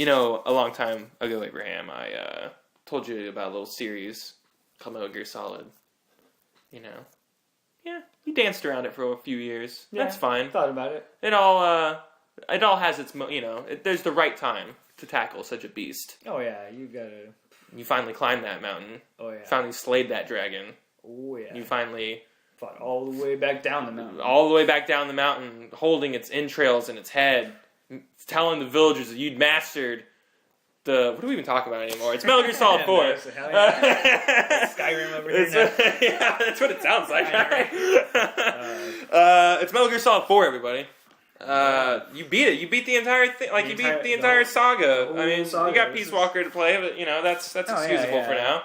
a long time ago, Abraham, I told you about a little series called Metal Gear Solid. Yeah, you danced around it for a few years. Yeah, That's fine. Thought about it. It all has its, there's the right time to tackle such a beast. Oh yeah, you gotta. You finally climbed that mountain. Oh yeah. Finally slayed that dragon. Oh yeah. You finally fought all the way back down the mountain. All the way back down the mountain, holding its entrails in its head, telling the villagers that you'd mastered the... What do we even talk about anymore? It's Metal Gear Solid 4. Skyrim over here now. Yeah, that's what it sounds like. It's Metal Gear Solid 4, everybody. You beat it. You beat the entire thing. Like, you beat the entire saga. I mean, you got Peace Walker to play, but, that's excusable for now.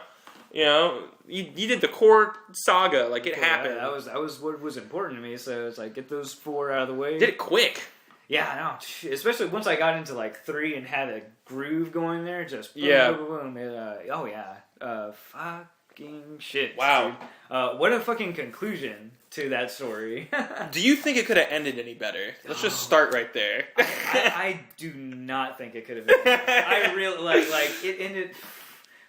You did the core saga. Like, it happened. That was what was important to me, so it's like, get those 4 out of the way. Did it quick. Yeah, I know. Especially once I got into, 3 and had a groove going there, just boom, boom, boom. Fucking shit. Wow. Dude. What a fucking conclusion to that story. Do you think it could have ended any better? Let's just start right there. I do not think it could have ended better. I really, it ended...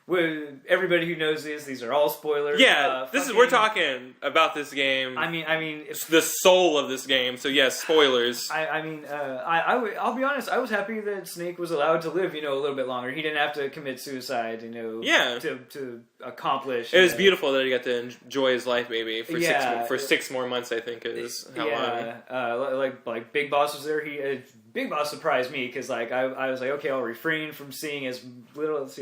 With everybody who knows these are all spoilers. Yeah, we're talking about this game. I mean, it's the soul of this game. So yes, spoilers. I'll be honest. I was happy that Snake was allowed to live, a little bit longer. He didn't have to commit suicide, Yeah. to accomplish. It was beautiful that he got to enjoy his life, maybe for 6 more months. I think is how long. Like Big Boss was there. Big Boss surprised me because I was like, okay, I'll refrain from seeing as little of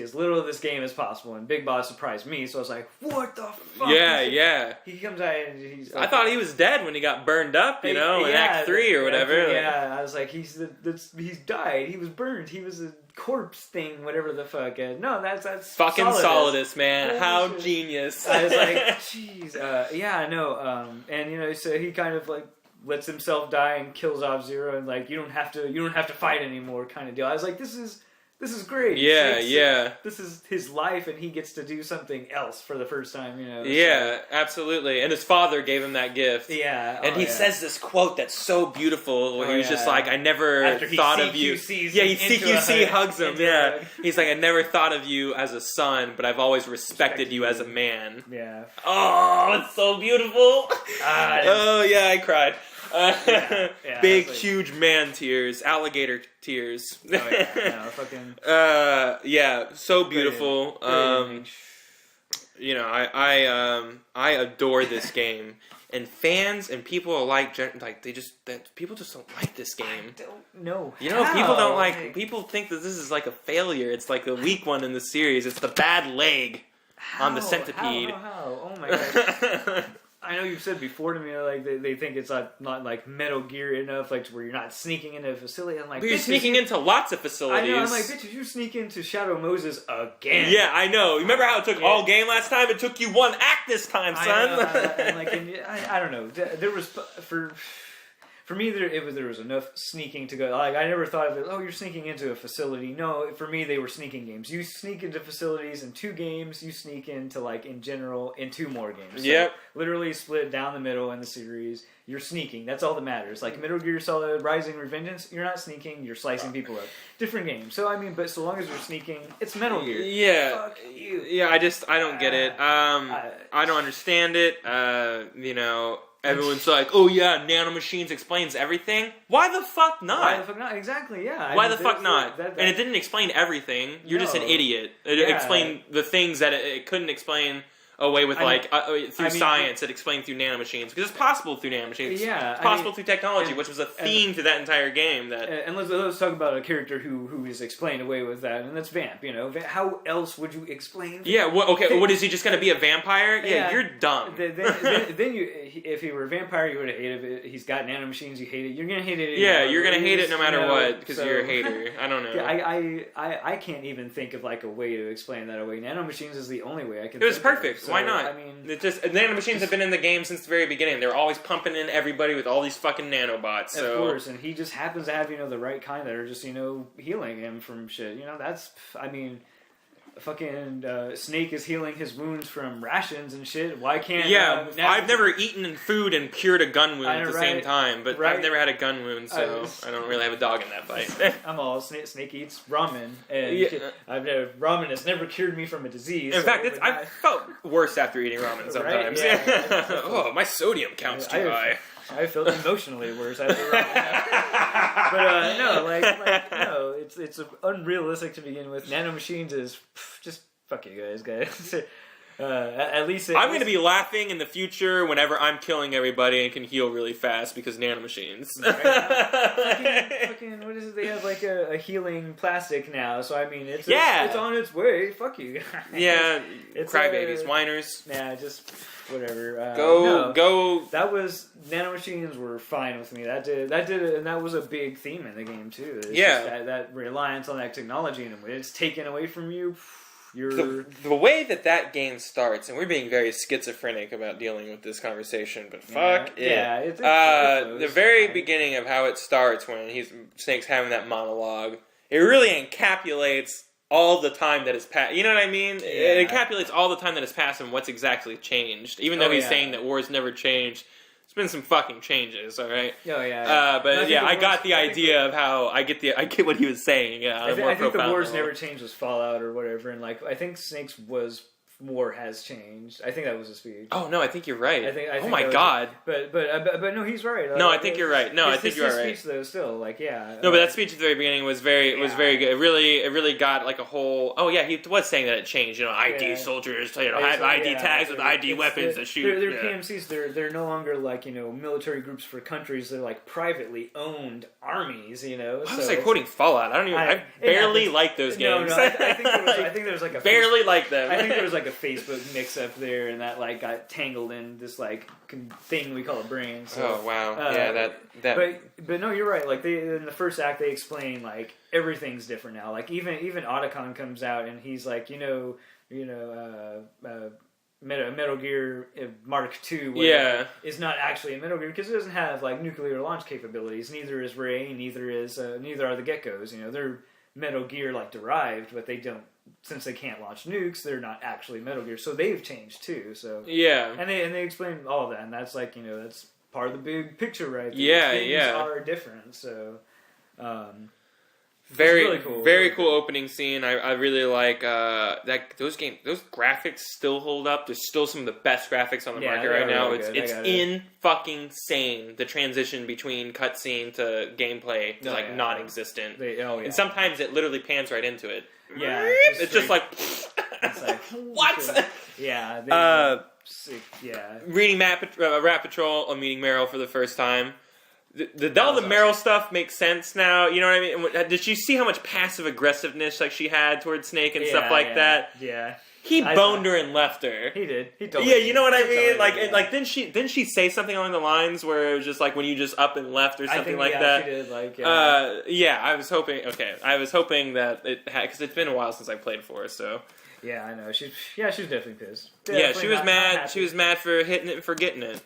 this game as possible, and Big Boss surprised me, so I was like, what the fuck? Yeah. He comes out and he's like, I thought he was dead when he got burned up, in Act 3 or whatever. Yeah, I was like, he's died. He was burned. He was a corpse thing, whatever the fuck. No, that's fucking Solidus, man. Holy How shit. Genius. I was like, jeez. And so he kind of lets himself die and kills Off-Zero, and you don't have to fight anymore, kind of deal. I was like, this is great. Yeah. This is his life, and he gets to do something else for the first time, Yeah, absolutely. And his father gave him that gift. Yeah. And he says this quote that's so beautiful, where he was just like, I never thought of you. He CQC hugs him, yeah. He's like, I never thought of you as a son, but I've always respected you as a man. Yeah. Oh, it's so beautiful. I cried. Big, huge man tears, alligator tears. So beautiful. I adore this game, and fans and people alike, people just don't like this game. I don't know. People don't like. People think that this is like a failure. It's like the weak one in the series. It's the bad leg on the centipede. How? Oh my god. I know you've said before to me, they think it's not like Metal Gear enough, to where you're not sneaking into a facility. I'm like, but you're sneaking into lots of facilities. I know. I'm like, bitches, you sneak into Shadow Moses again. Yeah, I know. Remember how it took all game last time? It took you 1 act this time, son. I don't know. There was for me, there was enough sneaking to go. I never thought of it. Oh, you're sneaking into a facility. No, for me, they were sneaking games. You sneak into facilities in 2 games. You sneak into in general in 2 more games. So yep. Literally split down the middle in the series. You're sneaking. That's all that matters. Metal Gear Solid Rising Revengeance, you're not sneaking. You're slicing people up. Different game. So but so long as you're sneaking, it's Metal Gear. Yeah. Fuck you. Yeah. I don't get it. I don't understand it. Everyone's like, oh yeah, nanomachines explains everything. Why the fuck not? Why the fuck not? Exactly, yeah. Why the fuck not? And it didn't explain everything. You're just an idiot. It explained the things that it couldn't explain away with through science. It explained through nanomachines because it's possible through nanomachines. Yeah, it's possible through technology, which was a theme to that entire game. And let's talk about a character who is explained away with that, and that's Vamp. How else would you explain? Yeah. What is he just going to be a vampire? Yeah, you're dumb. Then if he were a vampire, you would have hated it. He's got nanomachines. You hate it. You're gonna hate it. Yeah, you're gonna hate it no matter what because you're a hater. I don't know. Yeah, I can't even think of a way to explain that away. Nanomachines is the only way I can. It was perfect. So, why not? Nanomachines have been in the game since the very beginning. They're always pumping in everybody with all these fucking nanobots. So. Of course, and he just happens to have the right kind that are just healing him from shit. fucking Snake is healing his wounds from rations and shit. Why can't... I've never eaten food and cured a gun wound at the same time, but I've never had a gun wound, so I don't really have a dog in that fight. I'm all, Snake eats ramen, and ramen has never cured me from a disease. In fact, I felt worse after eating ramen sometimes. Oh, my sodium count's too high. I felt emotionally worse after ramen. But no, it's unrealistic to begin with. Nanomachines is just fuck you guys. At least I'm going to be laughing in the future whenever I'm killing everybody and can heal really fast because nanomachines. Fucking, what is it? They have like a healing plastic now, so I mean it's on its way. Fuck you. It's crybabies, whiners. Nah, just whatever. Go. That was nanomachines were fine with me. That did, and that was a big theme in the game too. It's just that reliance on that technology, and when it's taken away from you. The way that game starts, and we're being very schizophrenic about dealing with this conversation, but fuck it. Yeah, it's the very beginning of how it starts when Snake's having that monologue, it really encapsulates all the time that has passed. You know what I mean? Yeah. It encapsulates all the time that has passed and what's exactly changed. Even though he's saying that war's never changed. There's been some fucking changes, all right. I got the idea of how I get what he was saying. I think the wars never changed was Fallout or whatever, and I think Snake's war has changed. I think that was a speech. Oh no, I think you're right. I think oh my god. But no, he's right. No, I think you're right. No, I think you are right. His speech though, still No, but that speech at the very beginning was very good. It really got like a whole. Oh yeah, he was saying that it changed. ID soldiers, have ID tags with ID weapons that shoot. They're PMCs. They're no longer military groups for countries. They're like privately owned armies. I was quoting Fallout. I barely like those games. No, I think there was like a barely like them. I think there was like a Facebook mix up there, and that got tangled in this thing we call a brain. So, oh wow, that. But no, you're right. In the first act, they explain everything's different now. Even Otacon comes out, and he's like, Metal Gear Mark II is not actually a Metal Gear because it doesn't have nuclear launch capabilities. Neither is Ray. Neither are the Geckos. They're Metal Gear derived, but they don't. Since they can't launch nukes, they're not actually Metal Gear, so they've changed too. So and they explain all of that, and that's that's part of the big picture, right? Things are different. So very cool, very cool opening scene. I really like that. Those graphics still hold up. There's still some of the best graphics on the market right now. Really it's fucking insane. The transition between cutscene to gameplay is non-existent. And sometimes it literally pans right into it. Yeah, it's just like what? Yeah, reading Rat Patrol or meeting Meryl for the first time. All the Meryl stuff makes sense now. You know what I mean? Did you see how much passive aggressiveness she had towards Snake and stuff like that? Yeah. He boned her and left her. He did. He told me. You know what I mean? Didn't she say something along the lines where it was just when you just up and left or something that? She did. I was hoping. Okay, I was hoping that it had because it's been a while since I played 4, so. Yeah, I know. She was definitely pissed. She was mad. She was mad for hitting it and forgetting it.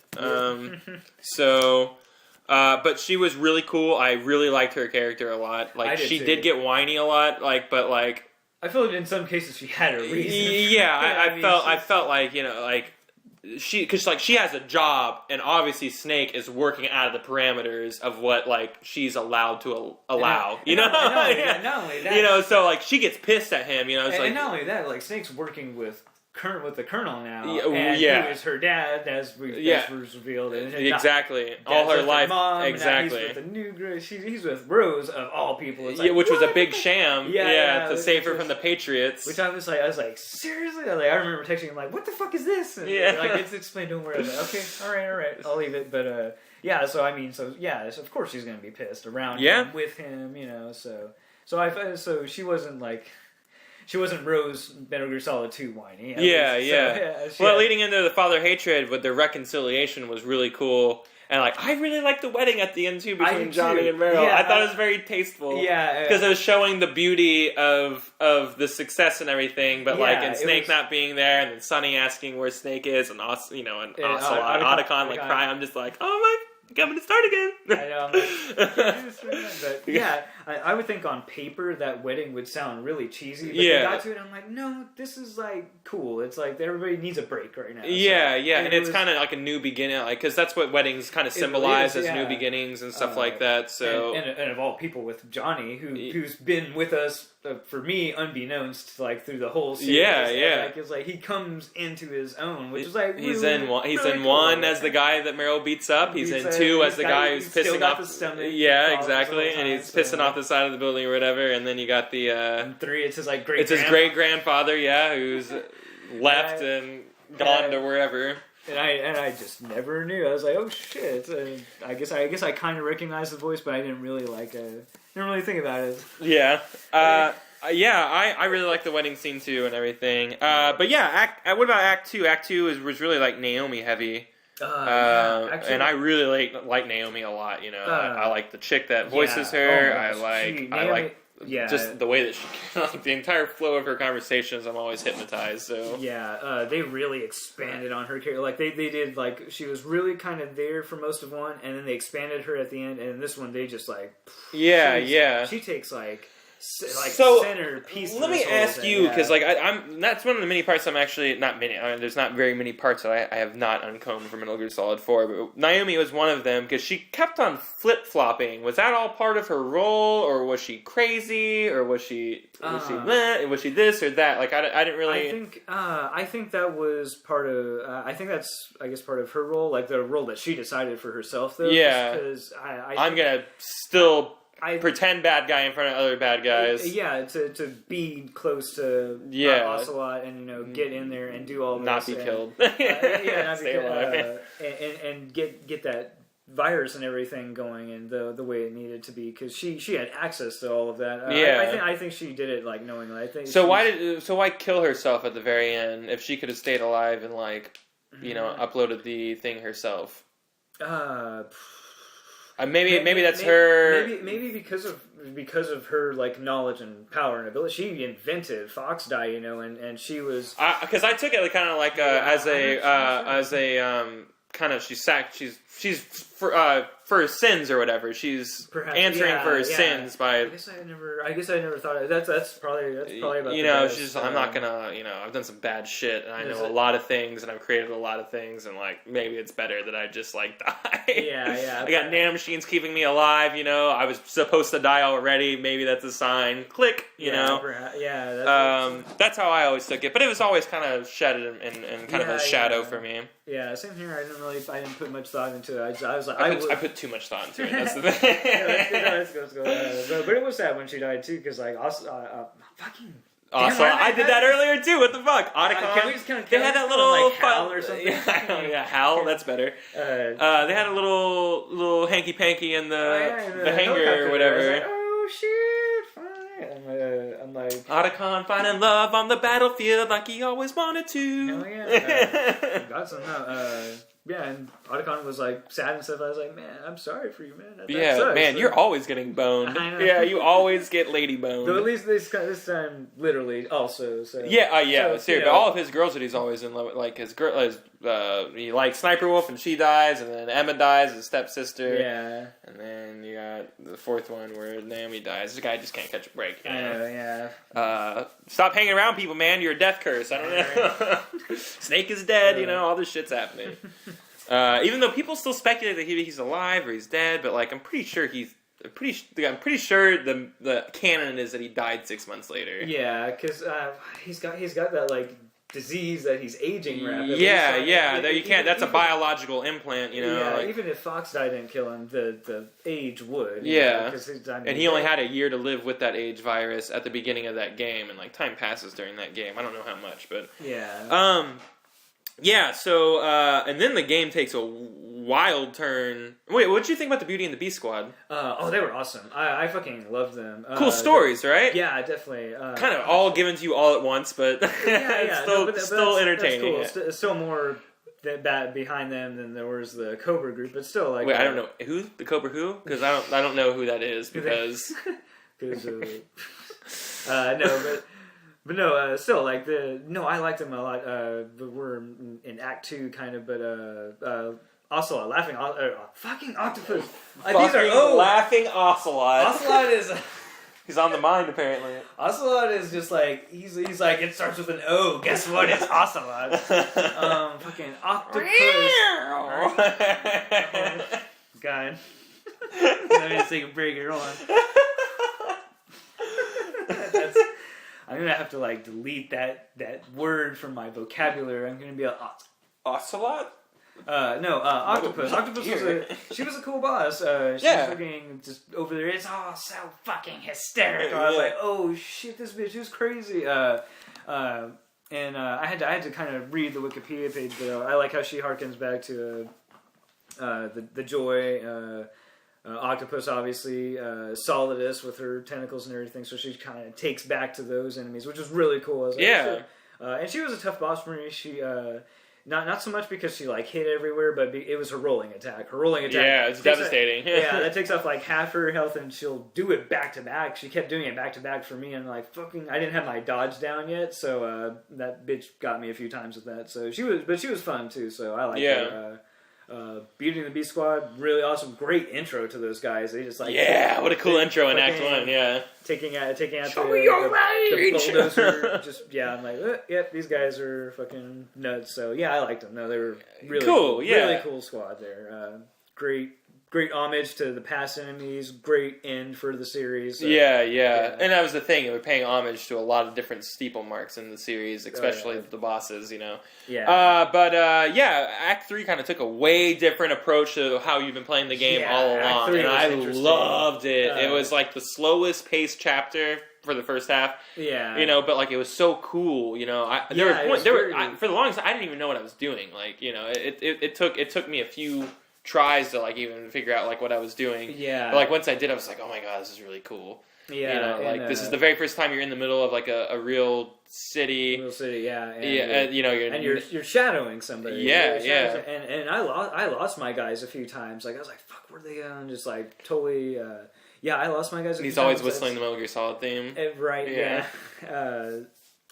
But she was really cool. I really liked her character a lot. She did get whiny a lot. I feel like in some cases she had a reason. Yeah, I felt because she has a job, and obviously Snake is working out of the parameters of what she's allowed to allow. Not only that, so she gets pissed at him. And not only that, Snake's working with the Colonel now, who is her dad, as was revealed. Exactly, all her life. Mom, exactly. He's with the new girl. He's with Rose of all people. Which was a big sham. To save her from the Patriots. Which I was like, seriously? I remember texting him what the fuck is this? And it's explained to him where I was like, okay, all right, I'll leave it. But so of course she's gonna be pissed around him, with him, So she wasn't She wasn't Rose Metal Gear Solid 2 whiny. Leading into the father hatred, but the reconciliation was really cool. And I really liked the wedding at the end too between Johnny and Meryl. I thought it was very tasteful. Because it was showing the beauty of the success and everything. But and Snake not being there, and then Sonny asking where Snake is, and Otacon crying. I'm just oh my. I'm going to start again. I know. But I would think on paper that wedding would sound really cheesy. But yeah. They got to it, and I'm like, no, this is like cool. It's like everybody needs a break right now. Yeah, and it's kind of like a new beginning, like because that's what weddings kind of symbolize as new beginnings and stuff like that. So and of all people with Johnny, who's been with us for me unbeknownst, like through the whole series. Yeah. Like it's like he comes into his own, which is like he's really, in one. He's really in cool. one as the guy that Meryl beats up. He's in two as the guy who's pissing off. Yeah, exactly, and he's pissing off the side of the building or whatever. And then you got the and 3. It's his like great. It's his great grandfather. Yeah, who's left and gone to wherever. And I just never knew. I was like, oh shit. I guess I kind of recognized the voice, but I didn't really didn't really think about it. Yeah. I really like the wedding scene too and everything. But yeah, what about Act 2? Act 2 was really like Naomi heavy. Actually, and I really like Naomi a lot. You know, I like the chick that voices her. I like just the way that she, like, the entire flow of her conversations. I'm always hypnotized. So they really expanded on her character. Like they did. Like she was really kind of there for most of one, and then they expanded her at the end. And this one, they just like she takes like centerpiece. Let me ask you, because I'm that's one of the many parts I'm actually not many. There's not very many parts that I have not uncombed from Metal Gear Solid 4, but Naomi was one of them because she kept on flip flopping. Was that all part of her role, or was she crazy, or was she this or that? Like I didn't really. I think that was part of. I think that's part of her role, like the role that she decided for herself, though. Yeah, because I'm gonna still. Pretend bad guy in front of other bad guys. Yeah, to be close to Ocelot and get in there and do all this. Not be killed. Not be killed. And get that virus and everything going in the way it needed to be, because she had access to all of that. I think she did it like knowingly. I think. So why kill herself at the very end if she could have stayed alive and uploaded the thing herself? Maybe that's her. Maybe because of her like knowledge and power and ability, she invented Fox Die, and she was. Because I took it kind of like as a kind of she's for his sins or whatever. She's answering for his sins by. I guess I never thought of, that's probably about. She's I'm not gonna. I've done some bad shit, and I know a lot of things, and I've created a lot of things, and like maybe it's better that I just like die. Yeah. I got nanomachines keeping me alive. I was supposed to die already. Maybe that's a sign. Click. That's how I always took it, but it was always kind of shadowed in kind of a shadow for me. Yeah, same here. I didn't put much thought into it. I was like, I put too much thought into it. That's the thing. Let's go. But it was sad when she died too, because like fucking. Also, I did that earlier too. What the fuck? Otacon. Can we just kind of they had that little like Hal or something? Hal. That's better. They had a little hanky panky in the hangar or whatever. Like, oh shit! Fine. I'm like Otacon finding love on the battlefield like he always wanted to. Hell yeah! Got some. And Otacon was like sad and stuff. I was like, man, I'm sorry for you, man. That sucks. Man, you're always getting boned. I know. Yeah, you always get lady boned. Though at least this time, literally, also. So. Seriously, but all of his girls that he's always in love with, like his girl, he likes Sniper Wolf and she dies, and then Emma dies, his stepsister. Yeah. And then you got the fourth one where Naomi dies. This guy just can't catch a break. Stop hanging around people, man. You're a death curse. I don't know. Snake is dead. All this shit's happening. Even though people still speculate that he's alive or he's dead, but like I'm pretty sure the canon is that he died 6 months later. Yeah, because he's got that like disease that he's aging rapidly. That you can't. That's a biological implant, even if Fox Die didn't kill him, the age would. And he only had a year to live with that age virus at the beginning of that game, and like time passes during that game. I don't know how much, but so, and then the game takes a wild turn. Wait, what did you think about the Beauty and the Beast squad? They were awesome. I fucking loved them. Cool stories, right? Yeah, definitely. Kind of all given to you all at once, but still entertaining. That's cool. Still more that behind them than there was the Cobra group, but still like. Wait, I don't know who the Cobra who, because I don't know who that is because. But no, still like I liked them a lot. We're in Act 2 kind of, but also a fucking octopus. These are laughing ocelot. Ocelot is He's on the mind, apparently. Ocelot is just like, he's like, it starts with an O. Guess what? It's Ocelot. Fucking octopus. God. Let me just take a break here. Hold on. I'm gonna have to like delete that word from my vocabulary. I'm gonna be like, Ocelot? No, Octopus. Octopus was a cool boss. She was fucking just over there. It's all so fucking hysterical. I was like, oh shit, this bitch is crazy. And I had to kind of read the Wikipedia page, but I like how she harkens back to the Joy. Octopus, obviously, Solidus with her tentacles and everything, so she kind of takes back to those enemies, which is really cool. I was like, and she was a tough boss for me. She not so much because she like hit everywhere, but it was her rolling attack. Her rolling attack, yeah, it's devastating. That takes off like half her health, and she'll do it back to back. She kept doing it back to back for me, and like fucking, I didn't have my dodge down yet, so that bitch got me a few times with that. So she was fun too. So I like her. Beauty and the Beast Squad, really awesome, great intro to those guys. They just like what a cool intro in Act 1. Yeah, taking out Show me your the bulldozer. I'm like, yep, these guys are fucking nuts. So yeah, I liked them. No, they were really cool. Really cool squad there. Great homage to the past enemies. Great end for the series. Yeah. And that was the thing. They were paying homage to a lot of different steeple marks in the series, especially the bosses, you know. Yeah. Act 3 kind of took a way different approach to how you've been playing the game all along. And I loved it. It was like the slowest paced chapter for the first half. Yeah. You know, but like it was so cool, you know. For the longest I didn't even know what I was doing. Like, you know, it took me a few tries to like even figure out like what I was doing. Yeah. But like once I did, I was like, oh my god, this is really cool. Yeah. You know, like this is the very first time you're in the middle of like a real city. Real city, yeah. And you know, you're shadowing somebody. Yeah, And I lost my guys a few times. Like I was like, fuck, where they going? Just like totally. I lost my guys. And he's always whistling the Metal Gear Solid theme. Right. Yeah.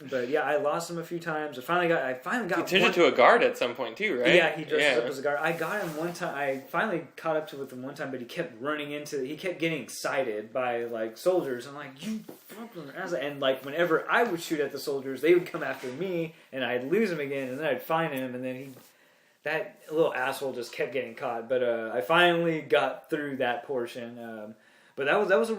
But yeah, I lost him a few times. I finally got. He turned into a guard at some point too, right? Yeah, he dresses up as a guard. I got him one time. I finally caught up with him one time, but he kept running into. He kept getting excited by like soldiers. I'm like, you fucking ass. And like whenever I would shoot at the soldiers, they would come after me, and I'd lose him again, and then I'd find him, and then that little asshole just kept getting caught. But I finally got through that portion. But that was a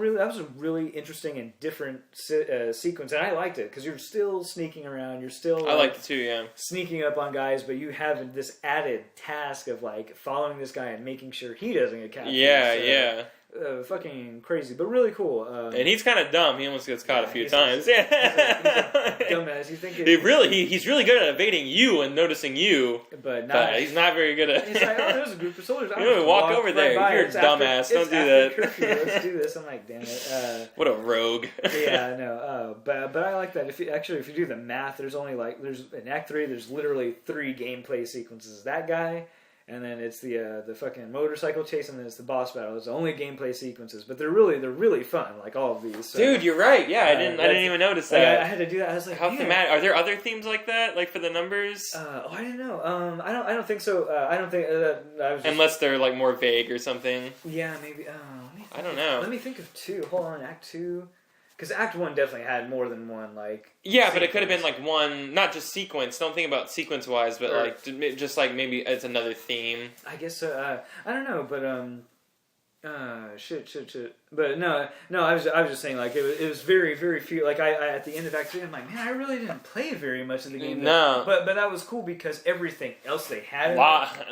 really interesting and different sequence, and I liked it because you're still sneaking around. You're still I liked it too, yeah. Sneaking up on guys, but you have this added task of like following this guy and making sure he doesn't get captured. Yeah. Fucking crazy, but really cool. And he's kind of dumb. He almost gets caught a few times. He's a dumbass. You think he's really good at evading you and noticing you, but he's not very good at. He's like, oh, there's a group of soldiers. Walk over there. You're a dumbass. Don't do that. Let's do this. I'm like, damn it. What a rogue. Yeah, no. But I like that. If you do the math, there's in Act 3, there's literally 3 gameplay sequences. That guy. And then it's the fucking motorcycle chase, and then it's the boss battle. It's the only gameplay sequences, but they're really fun. Like all of these. So, dude, you're right. Yeah, I didn't even notice that. I had to do that. I was like, how thematic? Are there other themes like that, like for the numbers? I didn't know. I don't think so. I don't think I was. Unless they're like more vague or something. Yeah, maybe. I don't know. Let me think of 2. Hold on, Act 2. Because Act 1 definitely had more than one, like... Yeah, sequence. But it could have been, like, one... Not just sequence. Don't think about sequence-wise, but, like, just, like, maybe it's another theme. I guess, I don't know, but, shit. But, no, I was just saying, like, it was very, very few... Like, I at the end of Act 3, I'm like, man, I really didn't play very much of the game. No. But that was cool because everything else they had... A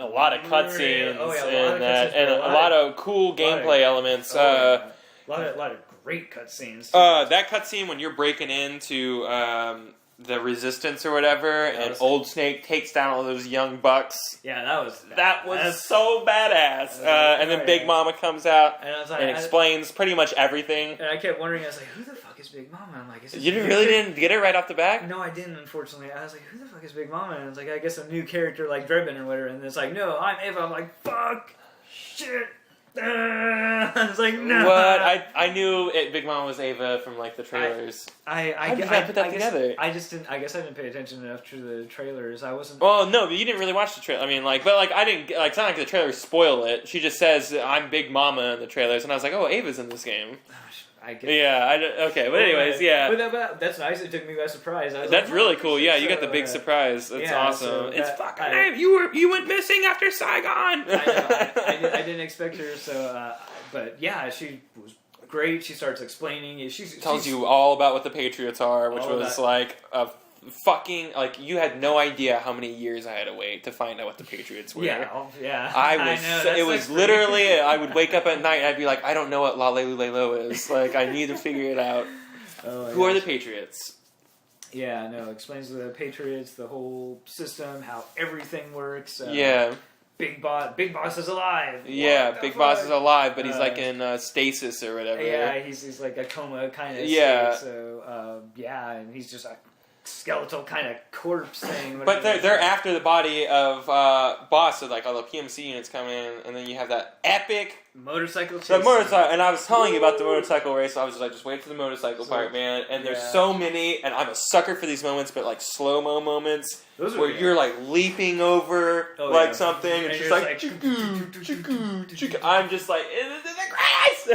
lot of cutscenes. And a lot of cool gameplay elements. A lot of great cutscenes. That cutscene when you're breaking into the Resistance or whatever, and Old Snake takes down all those young bucks. Yeah, that was so badass. And then Big Mama comes out and explains pretty much everything. And I kept wondering, I was like, who the fuck is Big Mama? I'm like, is this you didn't get it right off the bat? No, I didn't, unfortunately. I was like, who the fuck is Big Mama? And it's like, I guess a new character like Drebin or whatever. And it's like, no, I'm Ava. I'm like, fuck, shit. I was like, no. What? I knew Big Mom was Ava from like the trailers. I put that together. I didn't. I guess I didn't pay attention enough to the trailers. I wasn't. Well, no, but you didn't really watch the trailer. I mean, but I didn't. Like, it's not like the trailers spoil it. She just says, "I'm Big Mama" in the trailers, and I was like, "Oh, Ava's in this game." I get. Yeah, okay, but anyways, yeah. But that's nice. It took me by surprise. That's really cool. Yeah, you got the big surprise. That's awesome. So it's fucking. You went missing after Saigon. I didn't expect her. So, but yeah, she was great. She starts explaining. She tells you all about what the Patriots are, which was like a fucking, like, you had no idea how many years I had to wait to find out what the Patriots were. Yeah. It was literally, I would wake up at night and I'd be like, I don't know what La Le Lo is. Like, I need to figure it out. Who are the Patriots? Yeah, no, explains the Patriots, the whole system, how everything works. Big Boss is alive. Yeah, Big Boss is alive, but he's like in stasis or whatever. Yeah, he's like a coma kind of state. So, and he's just like skeletal kind of corpse thing. But they're after the body of Boss, so like all the PMC units come in, and then you have that epic motorcycle chase. And I was telling you about the motorcycle race, so I was just like, just wait for the motorcycle part, man. And there's so many, and I'm a sucker for these moments, but like slow-mo moments where you're like leaping over something, and it's just like, I'm just like, this is the greatest!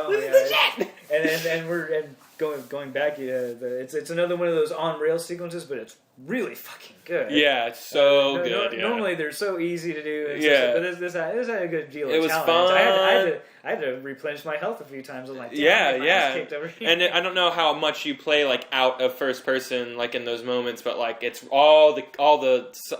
This is the shit! And we're going back, it's another one of those on rail sequences, but it's really fucking good. Yeah, it's so good. Normally they're so easy to do. But this had a good deal of challenge. It was fun. I had to replenish my health a few times. I'm like, kicked over here. And I don't know how much you play like out of first person, like in those moments, but like it's all the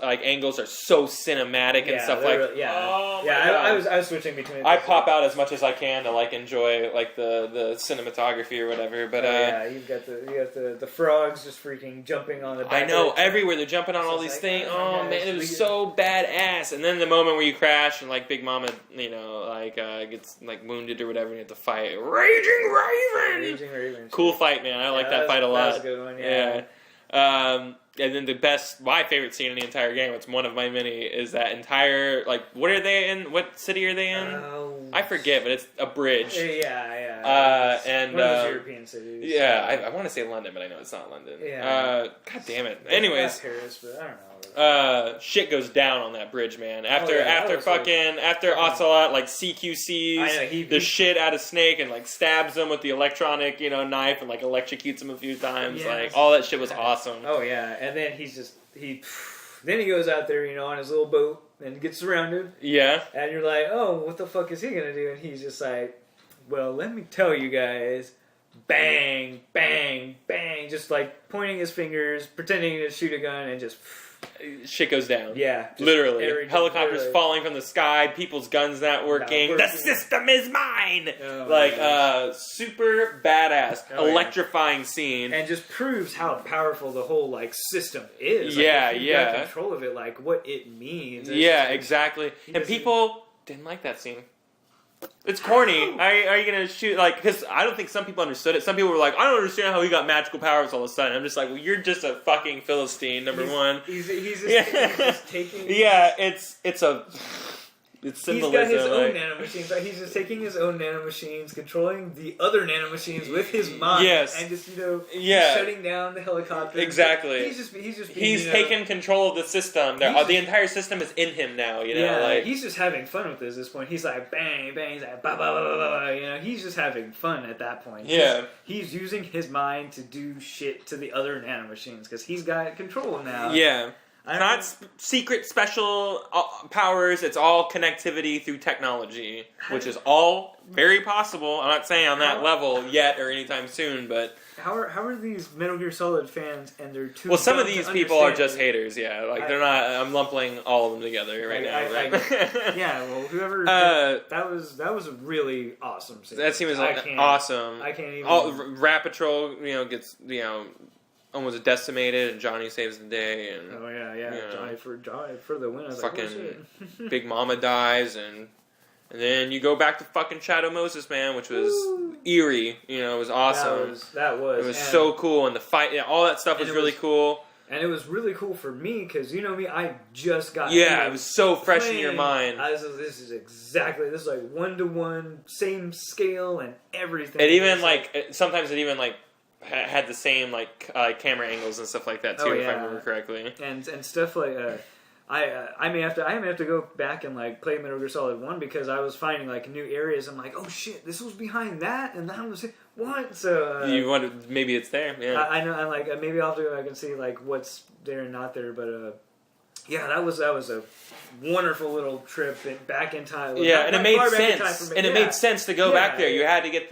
like angles are so cinematic and stuff like. I was switching between. I pop out as much as I can to like enjoy like the cinematography or whatever. But you've got the frogs just freaking jumping on the back. I know everywhere they're jumping on all these things. Oh man, it was so badass. And then the moment where you crash and like Big Mama, gets like wounded or whatever, and you have to fight Raging Raven. Cool fight, man. I like that fight a lot. That was a good one. And then my favorite scene in the entire game, it's one of my many, is that entire, like, what are they in? What city are they in? I forget, but it's a bridge. Yeah. And one of those European cities. Yeah, I want to say London, but I know it's not London. Yeah. God damn it. Anyways. Paris, but I don't know. Shit goes down on that bridge, man. After Ocelot like CQCs the shit out of Snake and like stabs him with the electronic, knife and like electrocutes him a few times. Like all that shit was awesome. Oh yeah, and then then he goes out there, on his little boat and gets surrounded. Yeah. And you're like, oh, what the fuck is he gonna do? And he's just like, well, let me tell you guys. Bang, bang, bang, just like pointing his fingers, pretending to shoot a gun, and just shit goes down. Yeah, literally. Helicopters falling from the sky, people's guns not working. The system is mine. Super badass, electrifying scene, and just proves how powerful the whole like system is. Like, you got control of it, like what it means. Exactly. And people didn't like that scene. It's corny. Are you gonna shoot because I don't think some people understood it. Some people were like, I don't understand how he got magical powers all of a sudden. I'm just like, well, you're just a fucking Philistine. Number one. He's just taking. Yeah, it's symbolism. He's got his own nanomachines. But he's just taking his own nanomachines, controlling the other nanomachines with his mind. Yes. And just shutting down the helicopter. Exactly. He's taken control of the system. The entire system is in him now. He's just having fun with this. At this point, he's like bang bang. He's like ba ba ba ba ba. He's just having fun at that point. Yeah. He's using his mind to do shit to the other nanomachines because he's got control now. Yeah. Not secret special powers. It's all connectivity through technology, which is all very possible. I'm not saying on that level yet or anytime soon, but how are these Metal Gear Solid fans and they're too? Well, some of these people are just haters. Yeah, they're not. I'm lumping all of them together right now. Well, whoever that was a really awesome scene. That scene was awesome. I can't even. Rat Patrol, gets almost decimated, and Johnny saves the day. And Johnny for the win. I was fucking Big Mama dies, and then you go back to fucking Shadow Moses, man, which was eerie. It was awesome. That was. It was so cool, and the fight, all that stuff was really cool. And it was really cool for me because me, I just got. Yeah, it was so fresh in your mind. This is like 1-to-1, same scale and everything. It even sometimes it even had the same camera angles and stuff like that too, if I remember correctly. And stuff like I may have to go back and like play Metal Gear Solid 1 because I was finding like new areas. I'm like, oh shit, this was behind that, and that was what. So you wonder maybe it's there. Yeah, I know. I'm like maybe I'll have to go back and see like what's there and not there. But yeah, that was a wonderful little trip back in time. Yeah, and it made sense. And it made sense to go back there. You had to get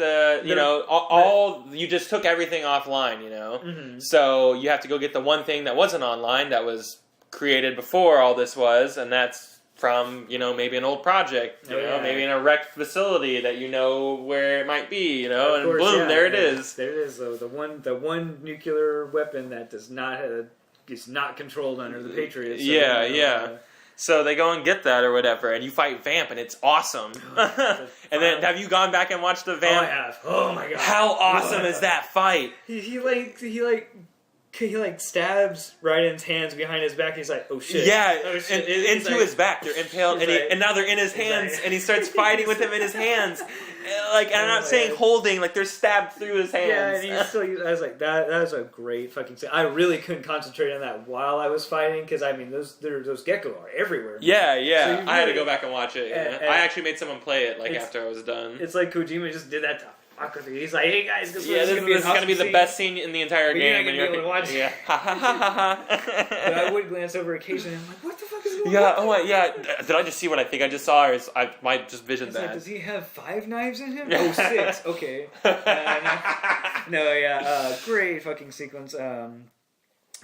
you just took everything offline, you know. Mm-hmm. So you have to go get the one thing that wasn't online that was created before all this was, and that's from, you know, maybe an old project, you know, maybe in a wrecked facility that you know where it might be, you know, and boom, there it is. There it is, though. The one nuclear weapon that is not controlled under the Patriots. So, so they go and get that or whatever, and you fight Vamp, and it's awesome. And then, have you gone back and watched the Vamp? Oh, I have. Oh my god! How awesome is that fight? He stabs Raiden's hands behind his back. He's like, oh shit! Yeah, oh, shit. Into his back. They're impaled, and now they're in his hands, and he starts fighting with him in his hands. Like, and I'm not saying holding, like they're stabbed through his hands. Yeah, and he's still. I was like, that was a great fucking scene. I really couldn't concentrate on that while I was fighting because I mean, those Gecko are everywhere. Yeah. So I had to go back and watch it. I actually made someone play it after I was done. It's like Kojima just did that to fuck with you. He's like, hey guys, this is going to be the best scene in the entire game. You're not going to be able to watch it. Yeah. But I would glance over occasionally and I'm like, what the fuck is going on? Yeah, did I just see what I think I just saw, or I might just vision that? Like, does he have 5 knives in him? Oh, 6. Okay. Great fucking sequence.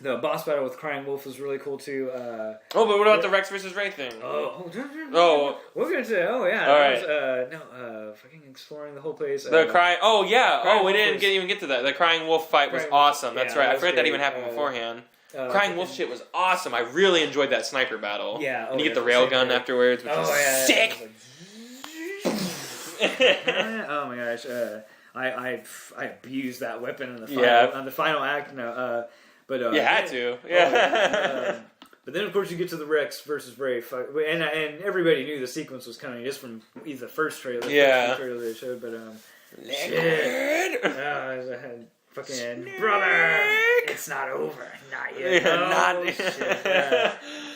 The boss battle with Crying Wolf was really cool too. But what about the Rex versus Ray thing? We're gonna say, all right. Fucking exploring the whole place. We didn't even get to that. The Crying Wolf fight was awesome. That's right. I forgot that even happened beforehand. Crying Wolf shit was awesome. I really enjoyed that sniper battle. Yeah. And you get the railgun afterwards, which is sick. Oh my gosh. I abused that weapon in the final act. No. But you had to, yeah. But then, of course, you get to the Rex versus Ray, and everybody knew the sequence was coming just from either the first trailer, they showed. But fucking brother, it's not over, not yet.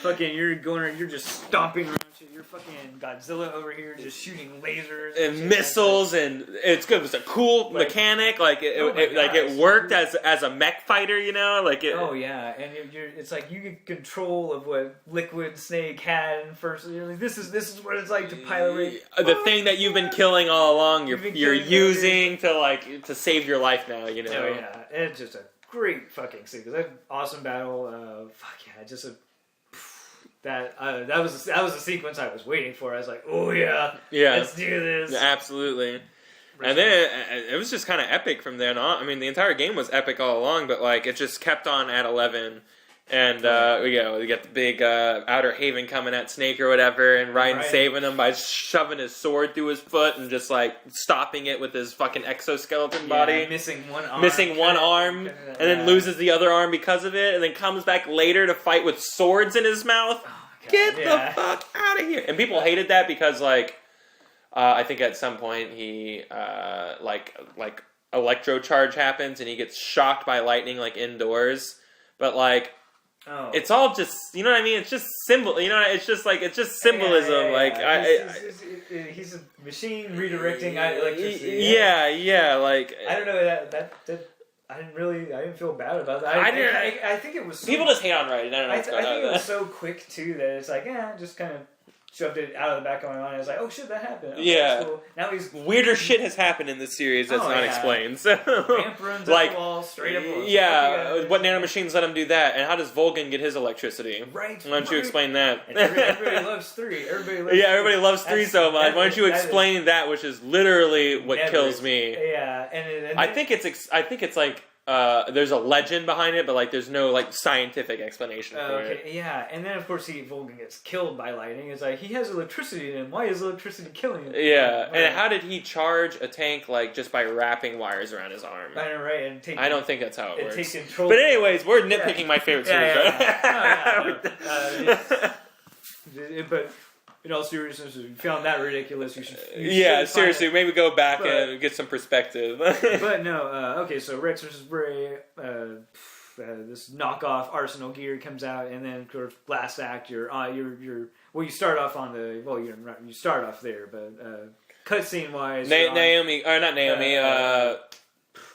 Fucking, you're just stomping around shit. You're fucking Godzilla over here, just shooting lasers and missiles, and it's good. It was a cool mechanic. It worked as a mech fighter, you know. Oh yeah, and it's like you get control of what Liquid Snake had in first. You're like, this is what it's like to pilot the thing that you've been killing all along. You're using to save your life now, you know. Oh yeah, it's just a great fucking sequence. That awesome battle. That was the sequence I was waiting for. I was like, oh yeah, let's do this. Absolutely. And then it was just kind of epic from then on. I mean, the entire game was epic all along, but it just kept on at 11. And we got the big Outer Haven coming at Snake or whatever, and Raiden saving him by shoving his sword through his foot and just stopping it with his fucking exoskeleton body. Missing one arm, and then loses the other arm because of it, and then comes back later to fight with swords in his mouth. Get the fuck out of here! And people hated that because I think at some point he electrocharge happens and he gets shocked by lightning indoors, but it's all just, you know what I mean? It's just symbol, you know. It's just symbolism. He's a machine redirecting electricity. I don't know that I didn't feel bad about that. I think it was. People just hate on Raiden. I don't know. I think it was so quick too that it's just kind of shoved it out of the back of my mind. I was like, oh shit, that happened. Okay, yeah. Cool. Now he's weirder shit has happened in this series that's not explained. So Vamp runs up the wall, straight up. What nanomachines let him do that, and how does Volgin get his electricity? Right. Why don't you explain that? And everybody loves 3. Everybody loves 3 so much. Why don't you explain that, which is literally what kills me? Yeah, and I think it's like. There's a legend behind it, but there's no scientific explanation for it. Yeah, and then of course Volgin gets killed by lightning. It's he has electricity in him. Why is electricity killing him? Yeah, and how did he charge a tank just by wrapping wires around his arm? I know, right? And I don't think that's how it works. Take control. But anyways, we're nitpicking my favorite series. But in all seriousness, if you found that ridiculous, you should seriously, maybe go back and get some perspective. But no, okay, so Rex versus Bray, this knockoff Arsenal gear comes out, and then of course last act you start off on the you start off there, but cutscene wise, Naomi or not Naomi.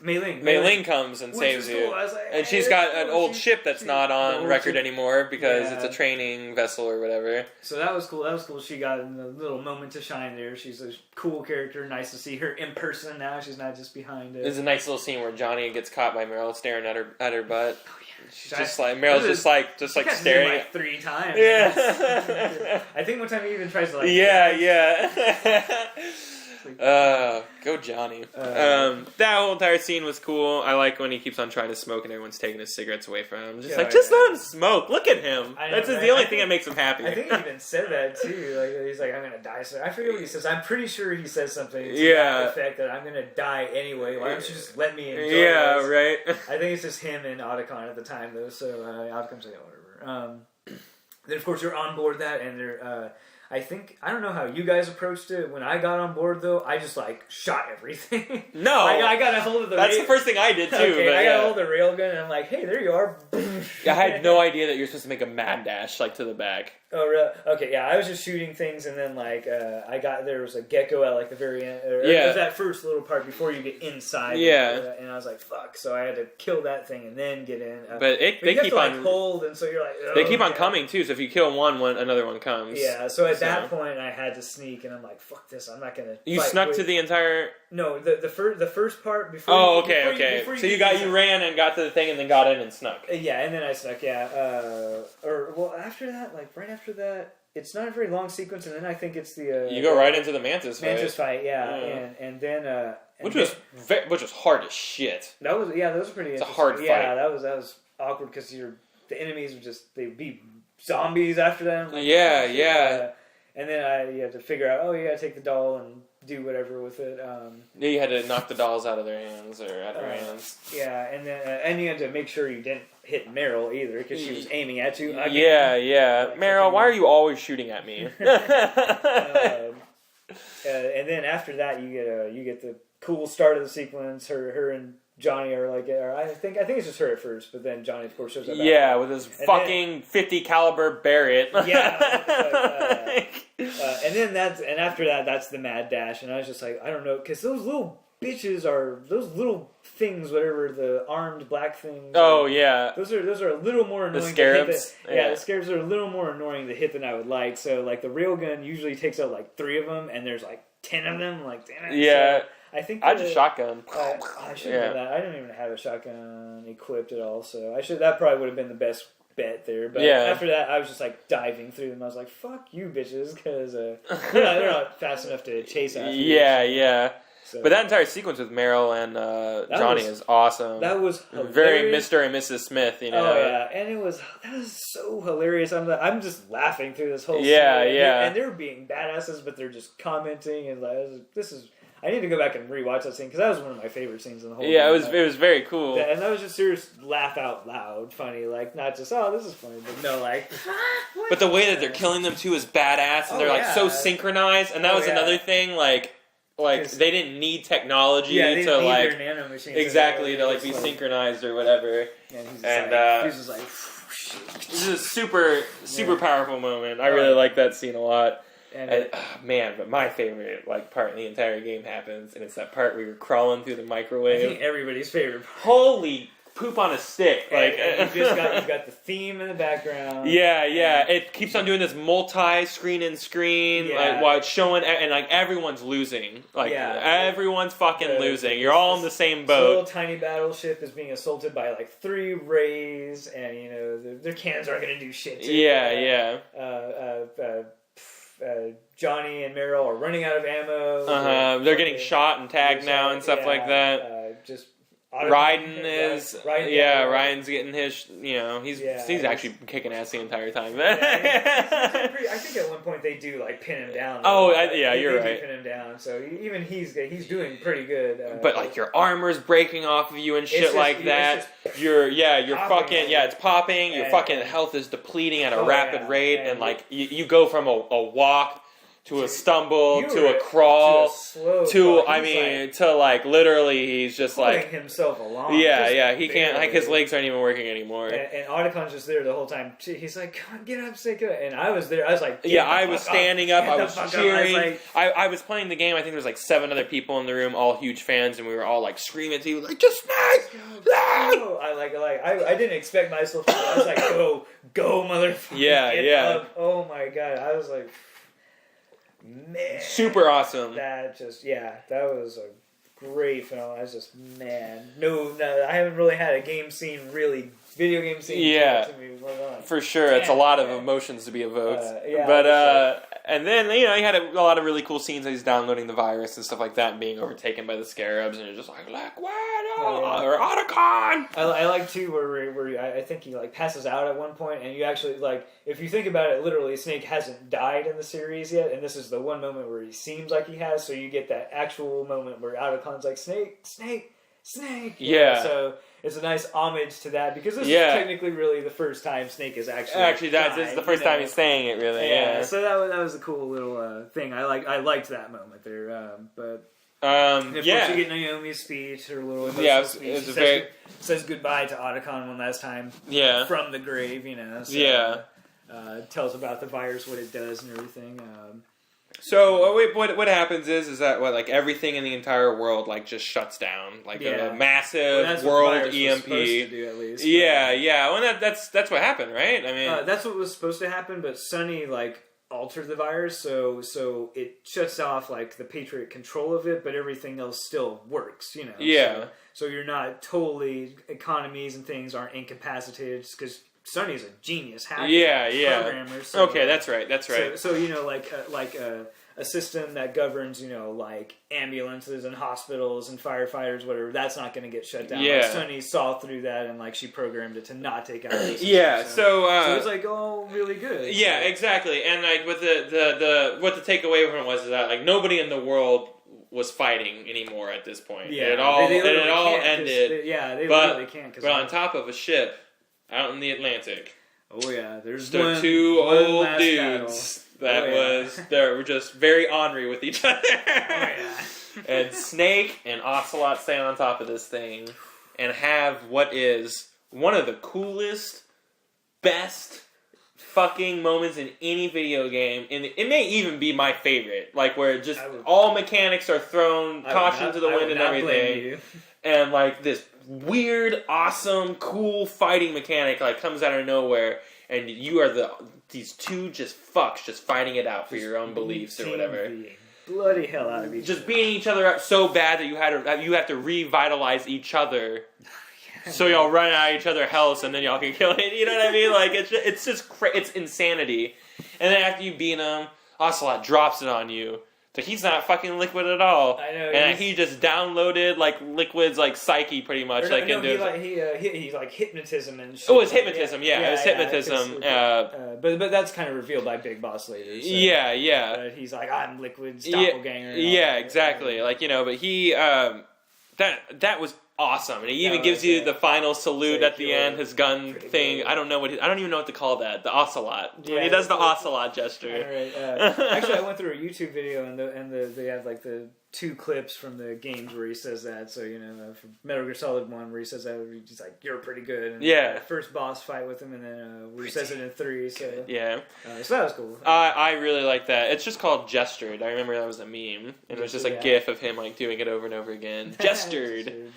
Mei Ling comes and saves you. Cool. Like, and she's got an old ship that's not on record anymore because it's a training vessel or whatever. So that was cool. She got a little moment to shine there. She's a cool character. Nice to see her in person now. She's not just behind it. There's a nice little scene where Johnny gets caught by Meryl staring at her butt. Oh, yeah. She's just like Meryl's just like staring like 3 times. Yeah. I think one time he even tries to go Johnny. That whole entire scene was cool. I like when he keeps on trying to smoke and everyone's taking his cigarettes away from him. Just let him smoke. Look at him. That's the only thing that makes him happy. I think he even said that too. Like he's like, I'm gonna die. So I forget what he says. I'm pretty sure he says something to the effect that I'm gonna die anyway. Why don't you just let me enjoy this? Right. I think it's just him and Otacon at the time though. So Otacon's like, whatever. Then of course you're on board that, and they're. I don't know how you guys approached it. When I got on board, though, I just, shot everything. No. I got a hold of the That's the first thing I did, too. Okay, but I got a hold of the railgun, and I'm like, hey, there you are. I had no idea that you're supposed to make a mad dash, to the back. Oh, really? Okay, yeah, I was just shooting things, and then, there was a gecko at, the very end. It was that first little part before you get inside. Yeah. And I was like, fuck. So I had to kill that thing and then get in. But they keep on... hold, and so you're like... They keep on coming, too, so if you kill one, another one comes. Yeah, so at that point, I had to sneak, and I'm like, fuck this, I'm not gonna... You snuck to the entire... No, the first part before... Oh, okay. So you ran and got to the thing and then got in and snuck. Yeah, and then I snuck, after that, right after that... It's not a very long sequence, and then I think it's the... you go right into the Mantis fight. Mantis fight, and then... Which was hard as shit. That was pretty interesting. It's a hard fight. Yeah, that was awkward, because the enemies would they'd be zombies after them. And then you had to figure out, you gotta take the doll and do whatever with it. You had to knock the dolls out of their hands or out of her hands. Yeah, and then and you had to make sure you didn't hit Meryl either because she was aiming at you. Meryl, why are you always shooting at me? And then after that, you get the cool start of the sequence. Her and Johnny are I think it's just her at first, but then Johnny of course shows up. Yeah, with his fucking 50 caliber Barrett. And after that, that's the mad dash, and I was just like, I don't know, because those little bitches are those little things, whatever the armed black things. Oh yeah, those are a little more annoying. The scarabs. The scarabs are a little more annoying to hit than I would like. So the railgun usually takes out 3 of them, and there's 10 of them. Damn it. Yeah. So, I think I just shotgun. I should have that. I didn't even have a shotgun equipped at all, so that probably would have been the best bet there. But after that, I was just diving through them. I was like, "Fuck you, bitches," because they're not fast enough to chase after you. Yeah. So, but that entire sequence with Meryl and Johnny is awesome. That was hilarious. Very Mr. and Mrs. Smith, you know. Oh yeah, and that was so hilarious. I'm just laughing through this whole scene. Yeah. And they're being badasses, but they're just commenting and this is. I need to go back and rewatch that scene because that was one of my favorite scenes in the whole movie. Yeah, it was very cool. And that was just serious laugh out loud funny, not just, this is funny, but no, But the way that they're killing them too is badass, and they're so synchronized, and that was another thing, they didn't need technology to need their nano machines to be synchronized or whatever. And he's just like, this is a super powerful moment. I really like that scene a lot. But my favorite part in the entire game happens, and it's that part where you're crawling through the microwave. I think everybody's favorite part. Holy poop on a stick! You've got the theme in the background. Yeah. It keeps on doing this multi-screen and screen, while it's showing, and everyone's losing. Everyone's fucking losing. You're all in the same boat. This little tiny battleship is being assaulted by 3 rays, and their cannons aren't going to do shit. Johnny and Meryl are running out of ammo. They're getting shot and tagged now and stuff like that. Ryan's getting his. He's actually kicking ass the entire time. I think at one point they do pin him down. You're right. Pin him down, so even he's doing pretty good. But your armor's breaking off of you and shit that. You're fucking it's popping. Your fucking health is depleting at a rapid rate, and you go from a walk to a stumble, to a crawl, to like literally he's just like himself along. Yeah, he can't, like his legs aren't even working anymore. And Otacon's just there the whole time. He's like, come on, get up, Snake. And I was there. I was like, I was standing up. I was cheering. I was playing the game. I think there was like 7 other people in the room, all huge fans, and we were all like screaming to you, like, just Snake! I didn't expect myself to. I was like, go, motherfucker. Yeah. Up. Oh my god. I was like, man, super awesome. That was a great film. I was just, man, no, I haven't really had a video game scene. Yeah, to me. For sure, it's a lot of emotions to be evoked. But and then he had a lot of really cool scenes. He's downloading the virus and stuff like that, and being overtaken by the scarabs, and you're just like what? Or Otacon. I like too where I think he like passes out at one point, and you actually like if you think about it, literally Snake hasn't died in the series yet, and this is the one moment where he seems like he has. So you get that actual moment where Otacon's like Snake. Yeah. So it's a nice homage to that because this is technically really the first time Snake is actually died, this is the first time he's saying it really. Yeah. So that was a cool little thing. I liked that moment there. But and of course you get Naomi's speech, her little emotional speech. She says goodbye to Otacon one last time. Yeah. From the grave, So, tells about the virus, what it does, and everything. So what happens is that like everything in the entire world like just shuts down, like a massive world EMP. Do, at least. Yeah. Well, that's what happened, right? I mean, that's what was supposed to happen, but Sonny like altered the virus, so it shuts off like the Patriot control of it, but everything else still works. Yeah. So you're not totally economies and things aren't incapacitated because Sonny's a genius hacker programmer. So, okay, that's right. So like a system that governs like ambulances and hospitals and firefighters, whatever. That's not going to get shut down. Yeah. Like, Sonny saw through that and like she programmed it to not take out. The system, yeah. So it's like really good. Yeah, exactly. And like with the what the takeaway from it was is that like nobody in the world was fighting anymore at this point. Yeah, it all ended. They literally can't. But on top of a ship out in the Atlantic. Oh yeah, there's two old dudes that were just very ornery with each other. And Snake and Ocelot stand on top of this thing and have what is one of the coolest, best fucking moments in any video game, and it may even be my favorite. Like where just all mechanics are thrown, caution to the wind and everything, and like this weird, awesome, cool fighting mechanic like comes out of nowhere, and you are these two just fucks just fighting it out for your own beliefs or whatever. Bloody hell out of each other. Just beating each other up so bad that you have to revitalize each other. So y'all run out of each other's health and then y'all can kill it. You know what I mean? Like it's just it's insanity. And then after you beat him, Ocelot drops it on you. So he's not fucking Liquid at all. I know. And he just downloaded like Liquid's like psyche pretty much. He's like hypnotism and shit. Oh, it was hypnotism. Yeah, it was hypnotism. But that's kind of revealed by Big Boss later. So. Yeah. But he's like, I'm Liquid's doppelganger. Yeah, exactly. Like but he that was awesome, and he even gives you the final salute at the end. His gun thing. Good. I don't even know what to call that. The Ocelot. Yeah, when he does the Ocelot gesture. Right. Actually, I went through a YouTube video, and they have like the 2 clips from the games where he says that. So from Metal Gear Solid 1, where he says that, he's like, "You're pretty good." And the first boss fight with him, and then where he says it in 3. So so that was cool. I really like that. It's just called Gestured. I remember that was a meme, and it was just a GIF of him like doing it over and over again. Gestured.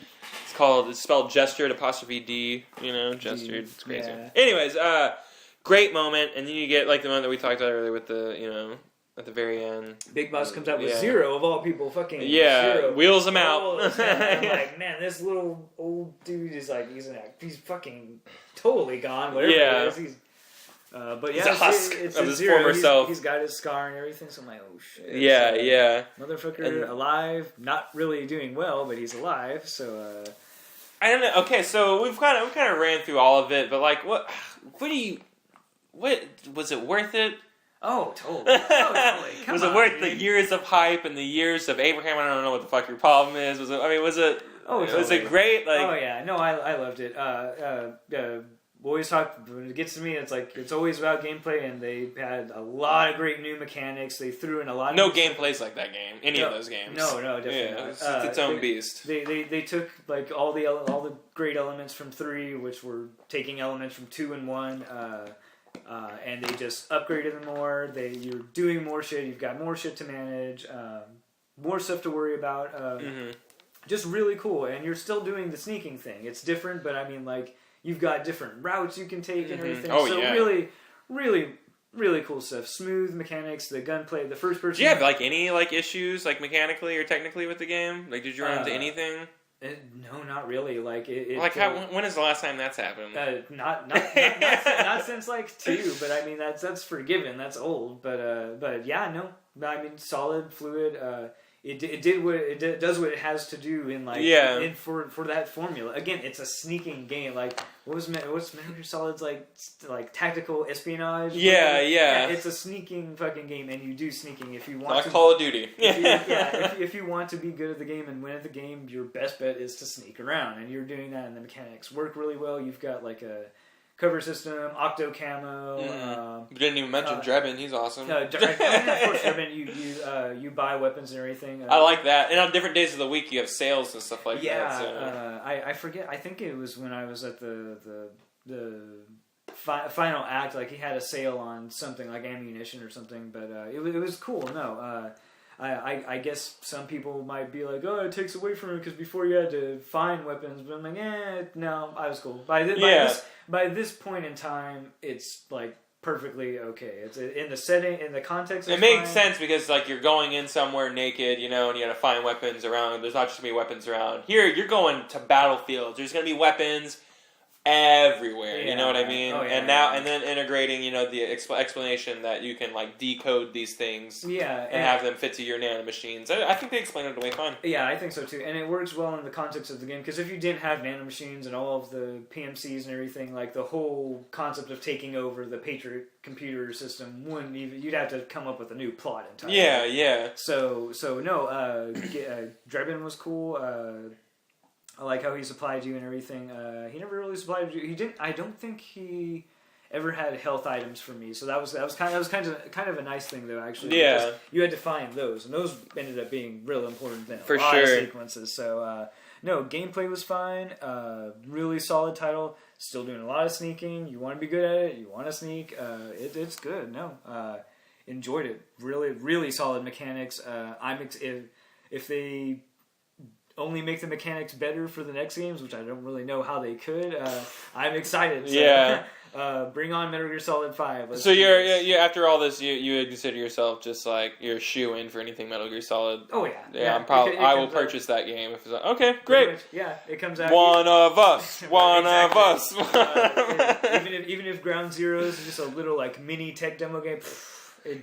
It's spelled Gestured 'D. Gestured. It's crazy. Yeah. Anyways, great moment, and then you get like the moment that we talked about earlier with the at the very end. Big Boss comes out with Zero of all people, fucking Zero. Wheels him out. I'm like, man, this little old dude is like he's fucking totally gone. Whatever it is, he's. But he's a husk it's of his Zero. former self. He's got his scar and everything, so I'm like, oh shit. Yeah. Motherfucker alive, not really doing well, but he's alive. So I don't know. Okay, so we kind of ran through all of it, but like, what was it worth it? Oh, totally. Was it worth the years of hype and the years of Abraham? I don't know what the fuck your problem is. Was it? Oh, totally. Was it great? Like, oh yeah, no, I loved it. always talk when it gets to me. It's always about gameplay, and they had a lot of great new mechanics. They threw in a lot. No gameplays like that game. Any of those games. No, definitely not. It's its own beast. They took like all the great elements from 3, which were taking elements from 2 and 1, and they just upgraded them more. You're doing more shit. You've got more shit to manage, more stuff to worry about. Just really cool, and you're still doing the sneaking thing. It's different, but I mean like. You've got different routes you can take and everything. Oh, so yeah. really, really, really cool stuff. Smooth mechanics, the gunplay, the first person. Do you have like any like issues like mechanically or technically with the game? Like, did you run into anything? No, not really. Like when is the last time that's happened? Not since like 2, but I mean that's forgiven. That's old, but yeah, no. I mean solid, fluid. It does what it has to do in like for that formula. Again, it's a sneaking game. Like what's Metal Gear Solid's like tactical espionage? Yeah. It's a sneaking fucking game, and you do sneaking if you want. Like Call of Duty. If you want to be good at the game and win at the game, your best bet is to sneak around, and you're doing that, and the mechanics work really well. You've got like a cover system, octo camo. You didn't even mention Drebin. He's awesome. Of course, Drebin. You buy weapons and everything. I like that. And on different days of the week, you have sales and stuff like that. So. I forget. I think it was when I was at the final act. Like he had a sale on something like ammunition or something. But it was cool. No. I guess some people might be like, oh, it takes away from it because before you had to find weapons. But I'm like, no, I was cool. By this point in time, it's like perfectly okay. It's in the setting, in the context. It makes sense because like you're going in somewhere naked, you know, and you got to find weapons around. There's not just gonna be weapons around. Here, you're going to battlefields. There's gonna be weapons everywhere. You know what I mean? And then integrating, you know, the explanation that you can like decode these things. And have them fit to your nanomachines. I think they explained it away fine. Yeah, I think so too. And it works well in the context of the game because if you didn't have nanomachines and all of the PMCs and everything, like the whole concept of taking over the Patriot computer system wouldn't even. You'd have to come up with a new plot entirely. Yeah. So no. Drebin was cool. I like how he supplied you and everything. He never really supplied you. He didn't. I don't think he ever had health items for me. So that was kind of a nice thing though. Actually, yeah. You had to find those, and those ended up being real important in for a lot sure. of sequences. So no, gameplay was fine. Really solid title. Still doing a lot of sneaking. You want to be good at it. You want to sneak. It's good. No, enjoyed it. Really, really solid mechanics. If they only make the mechanics better for the next games, which I don't really know how they could. I'm excited. So, bring on Metal Gear Solid 5. So you're after all this, you would consider yourself just like you're a shoe-in for anything Metal Gear Solid. Oh yeah. Yeah. I will purchase that game if it's like, okay, great. Yeah, it comes out. One of us. Of us. Even if Ground Zero is just a little like mini tech demo game.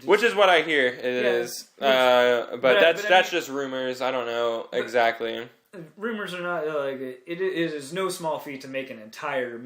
Which is what I hear it is. But that's just rumors. I don't know exactly. Rumors are not like it is no small feat to make an entire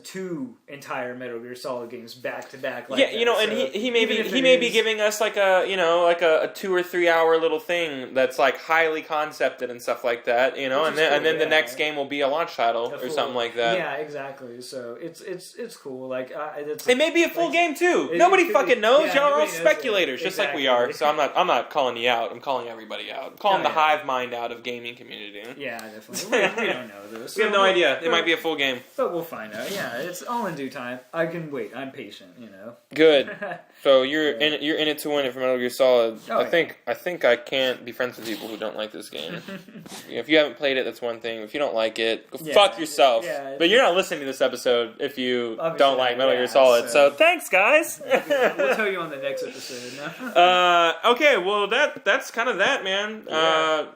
two entire Metal Gear Solid games back to back. Like you know, and he may be giving us like a 2 or 3 hour little thing that's like highly concepted and stuff like that. You know, and then the next game will be a launch title or something like that. Yeah, exactly. So it's cool. Like it may be a full game too. Nobody fucking knows. Y'all are all speculators, just like we are. So I'm not calling you out. I'm calling everybody out. I'm calling the hive mind out of gaming community. Yeah, definitely. We don't know this. We have no idea. It might be a full game. But we'll find out. Yeah, it's all in due time. I can wait. I'm patient, you know. Good. So you're in it to win it for Metal Gear Solid. I think I can't be friends with people who don't like this game. If you haven't played it, that's one thing. If you don't like it, go fuck yourself. Yeah, but you're not listening to this episode if you don't like Metal Gear Solid. So thanks, guys. We'll tell you on the next episode. No? Okay, well that's kind of that, man.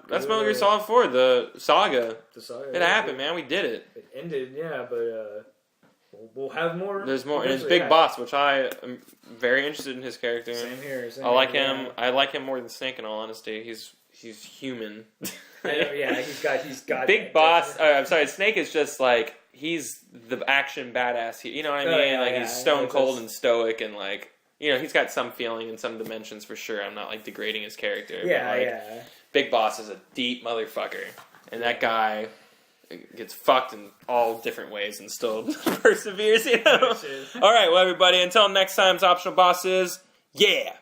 That's Metal Gear Solid 4, the saga. It happened, man. We did it. It ended, but we'll have more. There's more, and it's Big Boss, which I am very interested in his character. Same here. I like him. I like him more than Snake. In all honesty, he's human. He's got Big Boss. I'm sorry, Snake is just like he's the action badass. You know what I mean? He's stone cold and stoic, and like he's got some feeling in some dimensions for sure. I'm not like degrading his character. Big Boss is a deep motherfucker, and that guy gets fucked in all different ways and still perseveres, you know? All right, well, everybody, until next time's Optional Bosses, yeah!